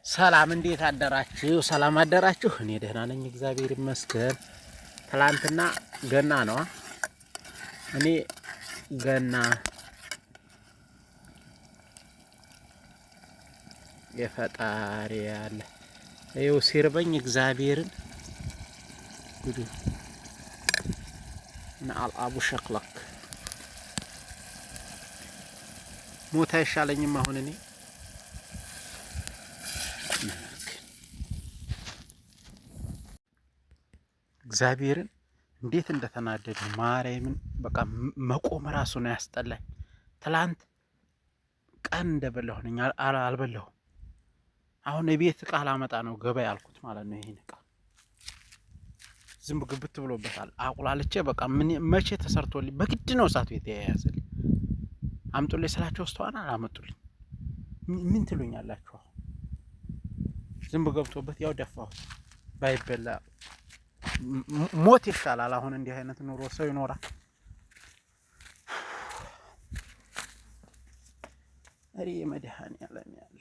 ሰላም እንዴት አደራችሁ? ሰላም አደራችሁ? እኔ ደህና ነኝ እግዚአብሔር ይመስገን። ትላንትና ገና ነው። እኔ ገና የፈጣሪ ያለ ይኸው ሲርበኝ እግዚአብሔርን ጉዱ አልአቡ ሸክለክ ሞት አይሻለኝም አሁን እኔ እግዚአብሔርን እንዴት እንደተናደደ ማርያምን በቃ መቆም ራሱ ነው ያስጠላኝ። ትላንት ቀን እንደበላሁ ነኝ አልበላሁም። አሁን የቤት ዕቃ ላመጣ ነው ገበያ ያልኩት ማለት ነው። ይሄን ዕቃ ዝም ግብት ብሎበታል። አቁላልቼ በቃ መቼ ተሰርቶልኝ በግድ ነው እሳቱ የተያያዘልኝ። አምጡልኝ ስላቸው ውስጥዋና አላመጡልኝ። ምን ትሉኛላችሁ? ዝም ገብቶበት ያው ደፋሁት። ባይበላ ሞት ይሻላል። አሁን እንዲህ አይነት ኑሮ ሰው ይኖራል? እሪ መድኃኒዓለም ያለ